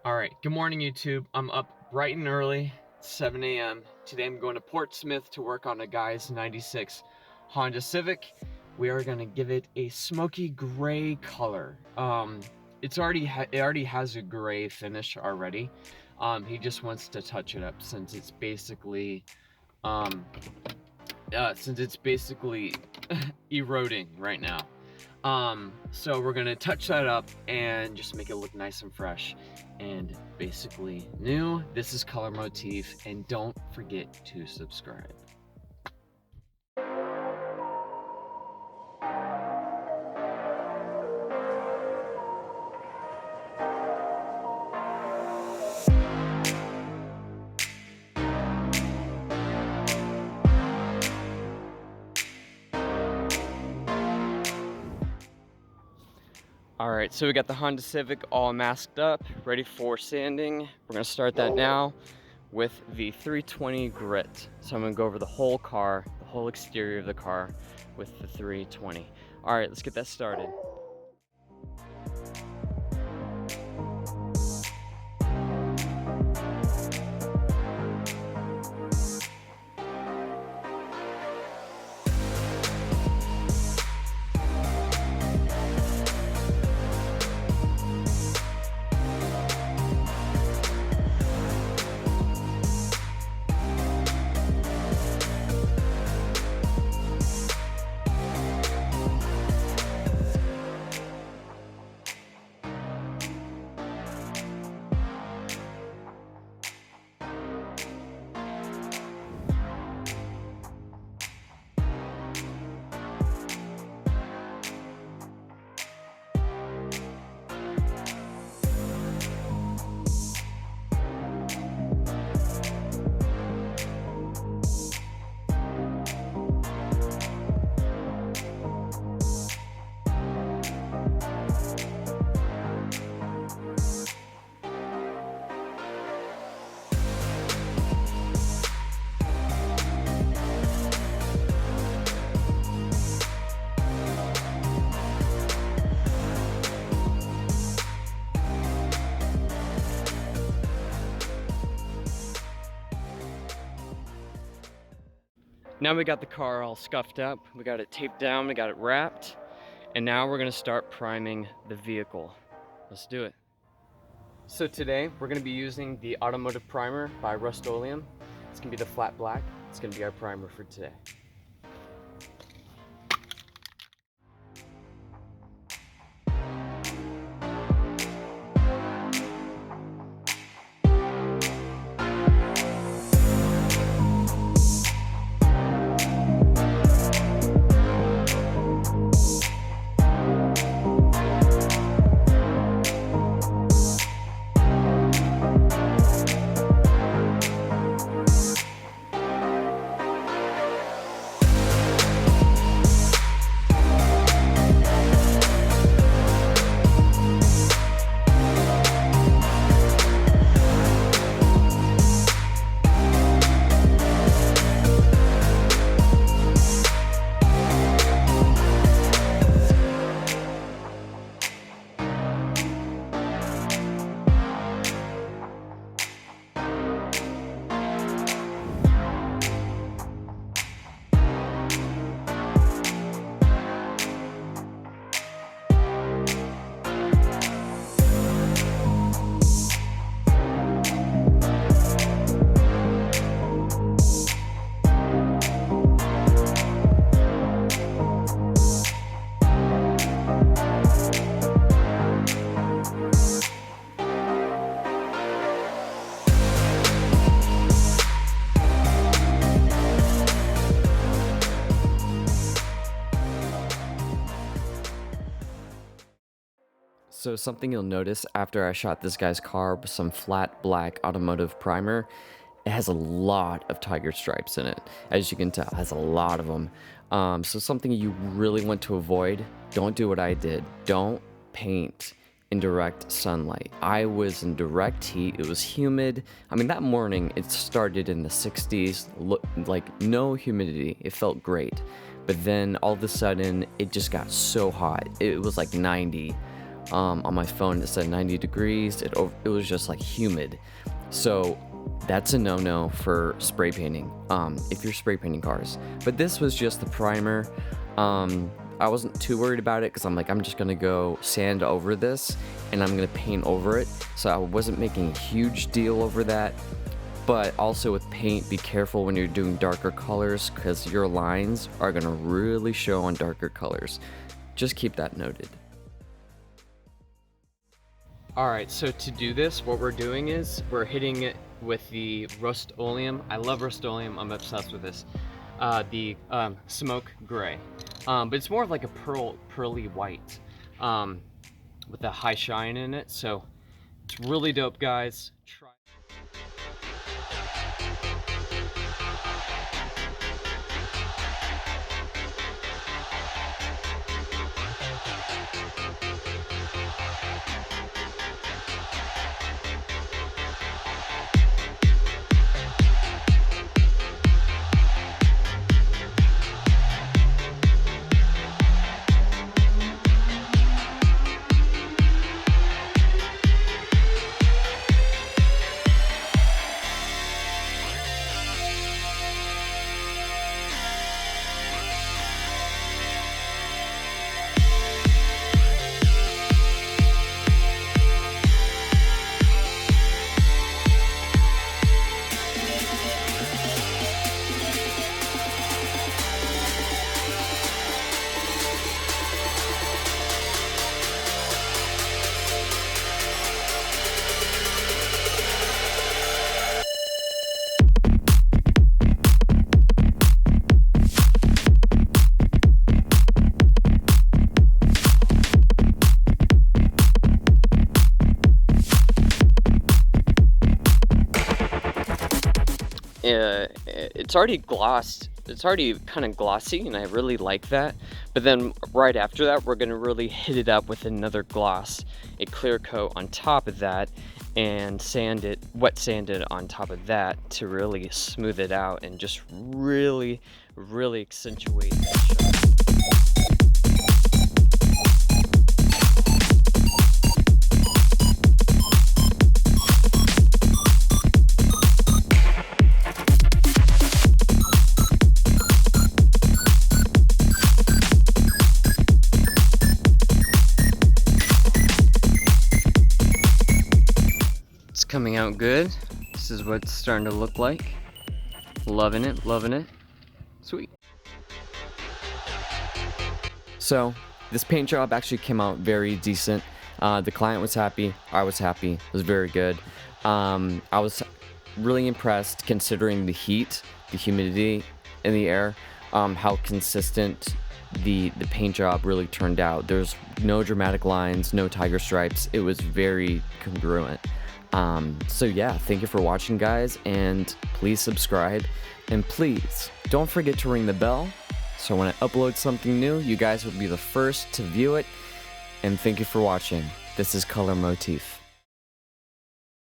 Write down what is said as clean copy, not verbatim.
Alright, good morning YouTube. I'm up bright and early, 7 a.m. Today I'm going to Portsmouth to work on a guy's 96 Honda Civic. We are gonna give it a smoky gray color. It already has a gray finish already. He just wants to touch it up since it's basically um, eroding right now. So we're gonna touch that up and just make it look nice and fresh and basically new. This is Color Motif, and don't forget to subscribe. Alright, so we got the Honda Civic all masked up, ready for sanding. We're gonna start that now with the 320 grit. So I'm gonna go over the whole car, the whole exterior of the car with the 320. Alright, let's get that started. Now we got the car all scuffed up, we got it taped down, we got it wrapped, and now we're gonna start priming the vehicle. Let's do it. So today we're gonna be using the automotive primer by RustOleum. It's gonna be the flat black. It's gonna be our primer for today. So something you'll notice after I shot this guy's car with some flat black automotive primer, it has a lot of tiger stripes in it. As you can tell, it has a lot of them. So something you really want to avoid, don't do what I did. Don't paint in direct sunlight. I was in direct heat, it was humid. I mean, that morning it started in the 60s, like no humidity, it felt great. But then all of a sudden, it just got so hot. It was like 90. On my phone it said 90 degrees. It was just like humid. So that's a no-no for spray painting, if you're spray painting cars. But this was just the primer. I wasn't too worried about it because I'm like, I'm just gonna go sand over this and I'm gonna paint over it. So I wasn't making a huge deal over that. But also with paint, be careful when you're doing darker colors because your lines are gonna really show on darker colors. Just keep that noted. Alright, so to do this, what we're doing is we're hitting it with the RustOleum. I love RustOleum, I'm obsessed with this. The Smoke Grey. But it's more of like a pearly white with a high shine in it. So it's really dope, guys. Try. It's already glossed. It's already kind of glossy, and I really like that. But then right after that, we're gonna really hit it up with another gloss, a clear coat on top of that, and wet sand it on top of that to really smooth it out and just really, really accentuate that shine. Coming out good. This is what it's starting to look like. Loving it, loving it. Sweet. So this paint job actually came out very decent. The client was happy, I was happy, it was very good. I was really impressed considering the heat, the humidity in the air, how consistent the paint job really turned out. There's no dramatic lines, no tiger stripes. It was very congruent. So yeah, thank you for watching, guys, and please subscribe, and please don't forget to ring the bell so when I upload something new, you guys will be the first to view it. And thank you for watching. This is Color Motif.